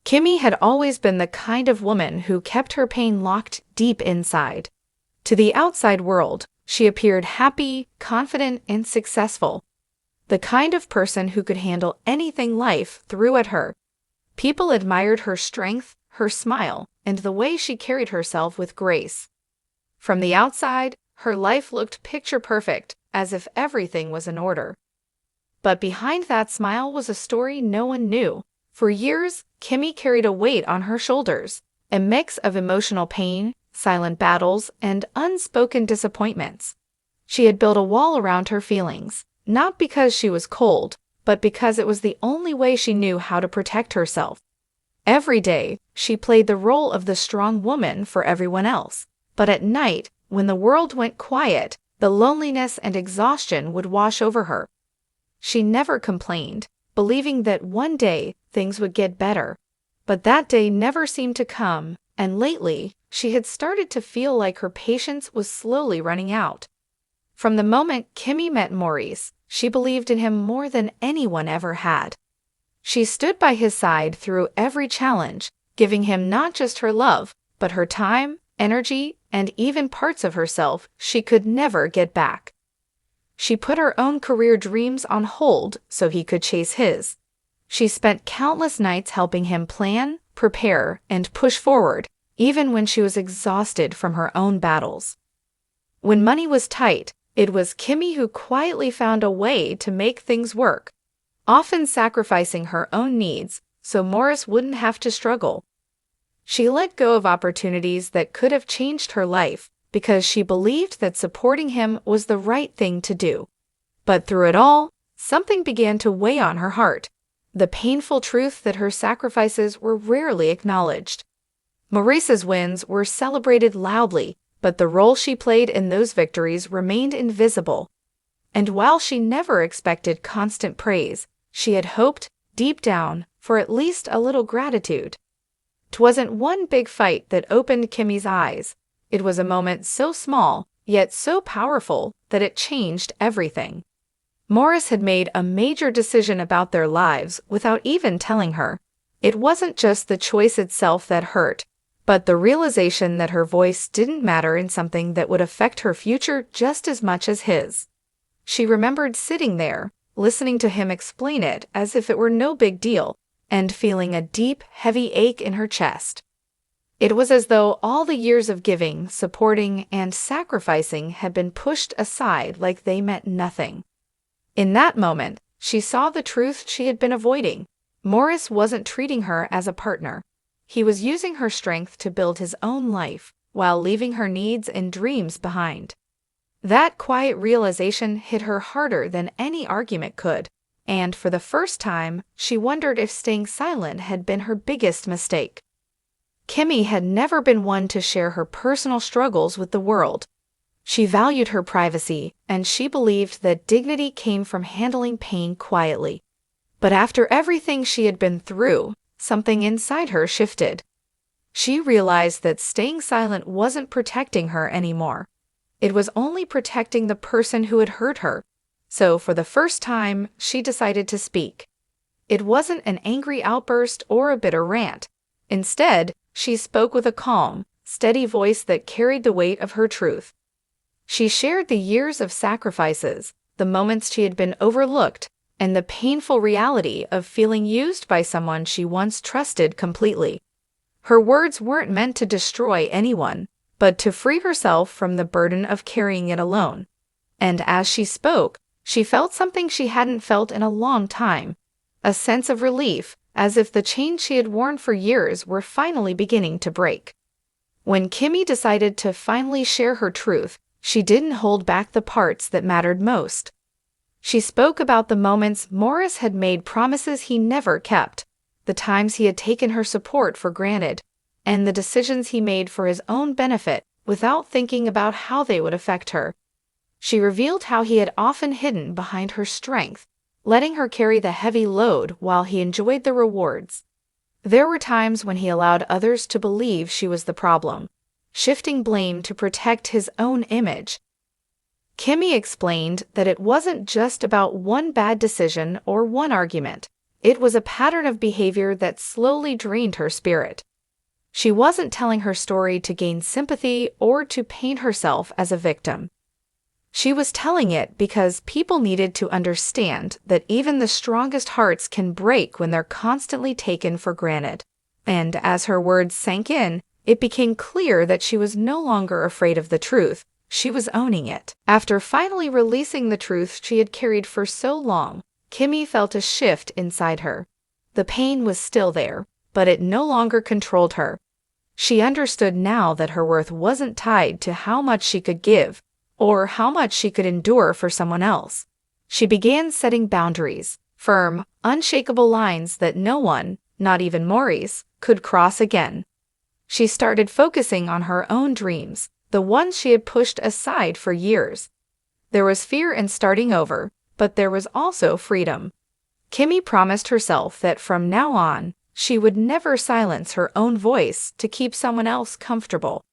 Kimmi had always been the kind of woman who kept her pain locked deep inside. To the outside world, she appeared happy, confident, and successful. The kind of person who could handle anything life threw at her. People admired her strength, her smile, and the way she carried herself with grace. From the outside, her life looked picture perfect, as if everything was in order. But behind that smile was a story no one knew. For years, Kimmi carried a weight on her shoulders, a mix of emotional pain, silent battles, and unspoken disappointments. She had built a wall around her feelings, not because she was cold, but because it was the only way she knew how to protect herself. Every day, she played the role of the strong woman for everyone else, but at night, when the world went quiet, the loneliness and exhaustion would wash over her. She never complained, believing that one day things would get better. But that day never seemed to come, and lately, she had started to feel like her patience was slowly running out. From the moment Kimmi met Maurice, she believed in him more than anyone ever had. She stood by his side through every challenge, giving him not just her love, but her time, energy, and even parts of herself she could never get back. She put her own career dreams on hold so he could chase his. She spent countless nights helping him plan, prepare, and push forward, even when she was exhausted from her own battles. When money was tight, it was Kimmi who quietly found a way to make things work, often sacrificing her own needs so Maurice wouldn't have to struggle. She let go of opportunities that could have changed her life because she believed that supporting him was the right thing to do. But through it all, something began to weigh on her heart, the painful truth that her sacrifices were rarely acknowledged. Maurice's wins were celebrated loudly, but the role she played in those victories remained invisible. And while she never expected constant praise, she had hoped, deep down, for at least a little gratitude. 'Twasn't one big fight that opened Kimmi's eyes. It was a moment so small, yet so powerful, that it changed everything. Maurice had made a major decision about their lives without even telling her. It wasn't just the choice itself that hurt, but the realization that her voice didn't matter in something that would affect her future just as much as his. She remembered sitting there, listening to him explain it as if it were no big deal, and feeling a deep, heavy ache in her chest. It was as though all the years of giving, supporting, and sacrificing had been pushed aside like they meant nothing. In that moment, she saw the truth she had been avoiding. Maurice wasn't treating her as a partner. He was using her strength to build his own life, while leaving her needs and dreams behind. That quiet realization hit her harder than any argument could, and for the first time, she wondered if staying silent had been her biggest mistake. Kimmi had never been one to share her personal struggles with the world. She valued her privacy, and she believed that dignity came from handling pain quietly. But after everything she had been through, something inside her shifted. She realized that staying silent wasn't protecting her anymore. It was only protecting the person who had hurt her. So for the first time, she decided to speak. It wasn't an angry outburst or a bitter rant. Instead, she spoke with a calm, steady voice that carried the weight of her truth. She shared the years of sacrifices, the moments she had been overlooked, and the painful reality of feeling used by someone she once trusted completely. Her words weren't meant to destroy anyone, but to free herself from the burden of carrying it alone. And as she spoke, she felt something she hadn't felt in a long time, a sense of relief, as if the chains she had worn for years were finally beginning to break. When Kimmi decided to finally share her truth, she didn't hold back the parts that mattered most. She spoke about the moments Maurice had made promises he never kept, the times he had taken her support for granted, and the decisions he made for his own benefit without thinking about how they would affect her. She revealed how he had often hidden behind her strength, letting her carry the heavy load while he enjoyed the rewards. There were times when he allowed others to believe she was the problem, shifting blame to protect his own image. Kimmi explained that it wasn't just about one bad decision or one argument. It was a pattern of behavior that slowly drained her spirit. She wasn't telling her story to gain sympathy or to paint herself as a victim. She was telling it because people needed to understand that even the strongest hearts can break when they're constantly taken for granted. And as her words sank in, it became clear that she was no longer afraid of the truth. She was owning it. After finally releasing the truth she had carried for so long, Kimmi felt a shift inside her. The pain was still there, but it no longer controlled her. She understood now that her worth wasn't tied to how much she could give or how much she could endure for someone else. She began setting boundaries, firm, unshakable lines that no one, not even Maurice, could cross again. She started focusing on her own dreams, the ones she had pushed aside for years. There was fear in starting over, but there was also freedom. Kimmi promised herself that from now on, she would never silence her own voice to keep someone else comfortable.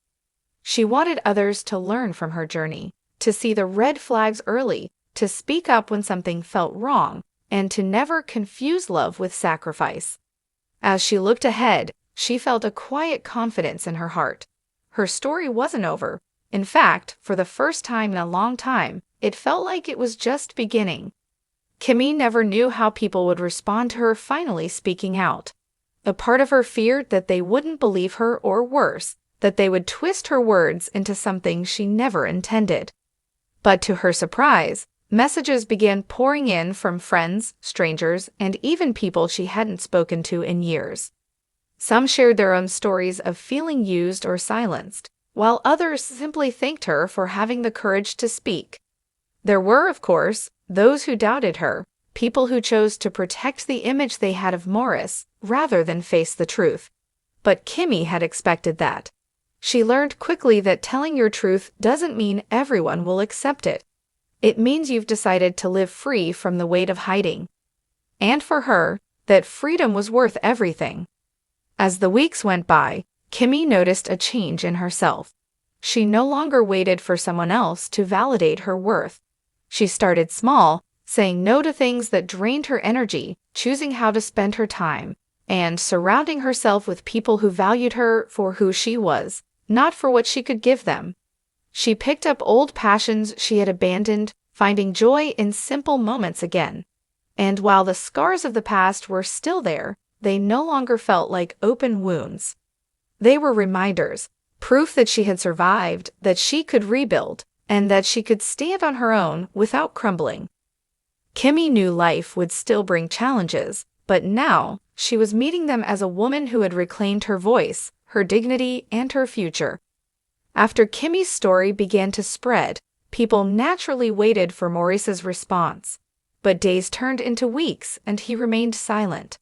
She wanted others to learn from her journey, to see the red flags early, to speak up when something felt wrong, and to never confuse love with sacrifice. As she looked ahead, she felt a quiet confidence in her heart. Her story wasn't over. In fact, for the first time in a long time, it felt like it was just beginning. Kimmi never knew how people would respond to her finally speaking out. A part of her feared that they wouldn't believe her, or worse, that they would twist her words into something she never intended. But to her surprise, messages began pouring in from friends, strangers, and even people she hadn't spoken to in years. Some shared their own stories of feeling used or silenced, while others simply thanked her for having the courage to speak. There were, of course, those who doubted her, people who chose to protect the image they had of Maurice rather than face the truth. But Kimmi had expected that. She learned quickly that telling your truth doesn't mean everyone will accept it. It means you've decided to live free from the weight of hiding. And for her, that freedom was worth everything. As the weeks went by, Kimmi noticed a change in herself. She no longer waited for someone else to validate her worth. She started small, saying no to things that drained her energy, choosing how to spend her time, and surrounding herself with people who valued her for who she was, not for what she could give them. She picked up old passions she had abandoned, finding joy in simple moments again. And while the scars of the past were still there, they no longer felt like open wounds. They were reminders, proof that she had survived, that she could rebuild, and that she could stand on her own without crumbling. Kimmi knew life would still bring challenges, but now she was meeting them as a woman who had reclaimed her voice, her dignity, and her future. After Kimmi's story began to spread, people naturally waited for Maurice's response. But days turned into weeks, and he remained silent.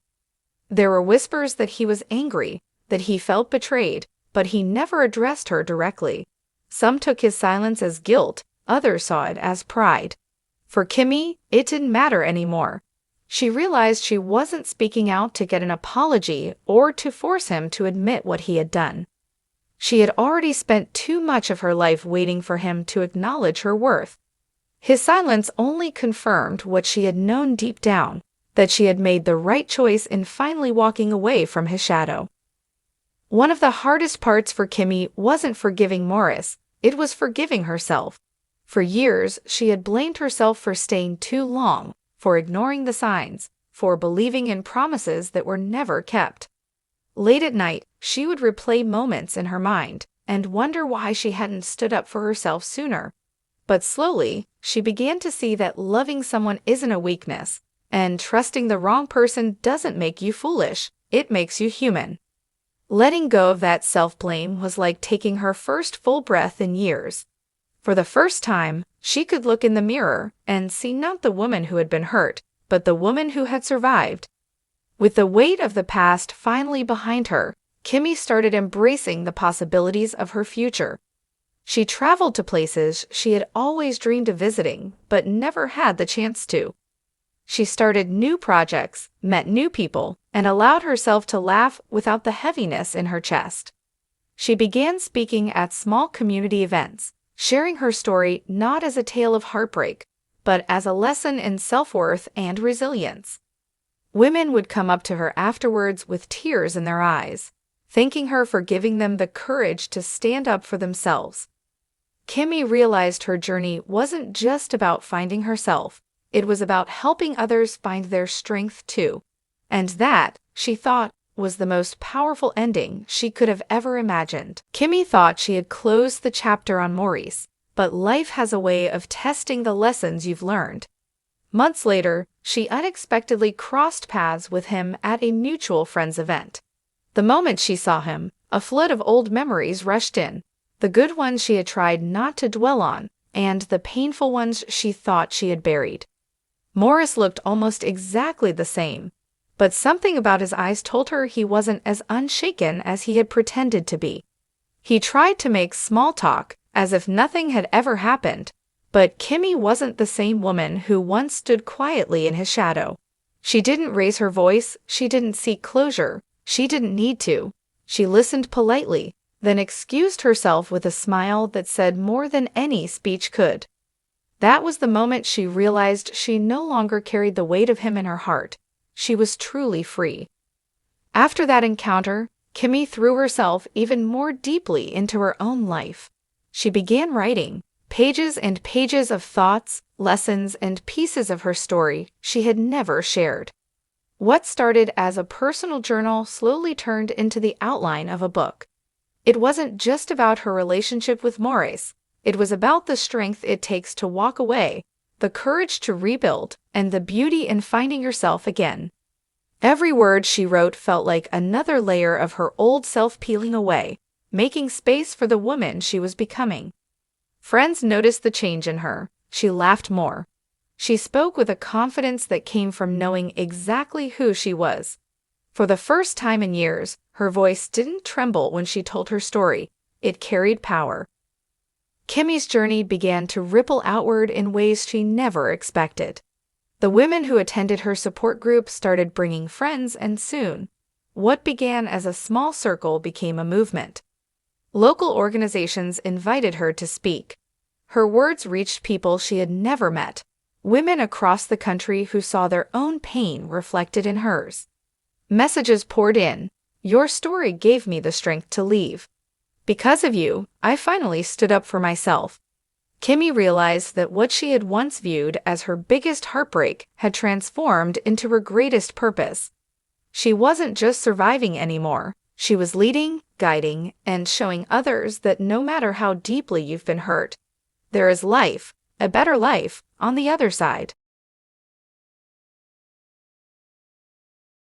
There were whispers that he was angry, that he felt betrayed, but he never addressed her directly. Some took his silence as guilt, others saw it as pride. For Kimmi, it didn't matter anymore. She realized she wasn't speaking out to get an apology or to force him to admit what he had done. She had already spent too much of her life waiting for him to acknowledge her worth. His silence only confirmed what she had known deep down, that she had made the right choice in finally walking away from his shadow. One of the hardest parts for Kimmi wasn't forgiving Maurice, it was forgiving herself. For years, she had blamed herself for staying too long, for ignoring the signs, for believing in promises that were never kept. Late at night, she would replay moments in her mind and wonder why she hadn't stood up for herself sooner. But slowly, she began to see that loving someone isn't a weakness, and trusting the wrong person doesn't make you foolish, it makes you human. Letting go of that self-blame was like taking her first full breath in years. For the first time, she could look in the mirror and see not the woman who had been hurt, but the woman who had survived. With the weight of the past finally behind her, Kimmi started embracing the possibilities of her future. She traveled to places she had always dreamed of visiting, but never had the chance to. She started new projects, met new people, and allowed herself to laugh without the heaviness in her chest. She began speaking at small community events, sharing her story not as a tale of heartbreak, but as a lesson in self-worth and resilience. Women would come up to her afterwards with tears in their eyes, thanking her for giving them the courage to stand up for themselves. Kimmi realized her journey wasn't just about finding herself, it was about helping others find their strength too. And that, she thought, was the most powerful ending she could have ever imagined. Kimmi thought she had closed the chapter on Maurice, but life has a way of testing the lessons you've learned. Months later, she unexpectedly crossed paths with him at a mutual friend's event. The moment she saw him, a flood of old memories rushed in, the good ones she had tried not to dwell on, and the painful ones she thought she had buried. Maurice looked almost exactly the same, but something about his eyes told her he wasn't as unshaken as he had pretended to be. He tried to make small talk, as if nothing had ever happened, but Kimmi wasn't the same woman who once stood quietly in his shadow. She didn't raise her voice, she didn't seek closure, she didn't need to. She listened politely, then excused herself with a smile that said more than any speech could. That was the moment she realized she no longer carried the weight of him in her heart. She was truly free. After that encounter, Kimmi threw herself even more deeply into her own life. She began writing pages and pages of thoughts, lessons, and pieces of her story she had never shared. What started as a personal journal slowly turned into the outline of a book. It wasn't just about her relationship with Maurice. It was about the strength it takes to walk away, the courage to rebuild, and the beauty in finding yourself again. Every word she wrote felt like another layer of her old self peeling away, making space for the woman she was becoming. Friends noticed the change in her. She laughed more. She spoke with a confidence that came from knowing exactly who she was. For the first time in years, her voice didn't tremble when she told her story. It carried power. Kimmi's journey began to ripple outward in ways she never expected. The women who attended her support group started bringing friends, and soon, what began as a small circle became a movement. Local organizations invited her to speak. Her words reached people she had never met, women across the country who saw their own pain reflected in hers. Messages poured in. Your story gave me the strength to leave. Because of you, I finally stood up for myself. Kimmi realized that what she had once viewed as her biggest heartbreak had transformed into her greatest purpose. She wasn't just surviving anymore. She was leading, guiding, and showing others that no matter how deeply you've been hurt, there is life, a better life, on the other side.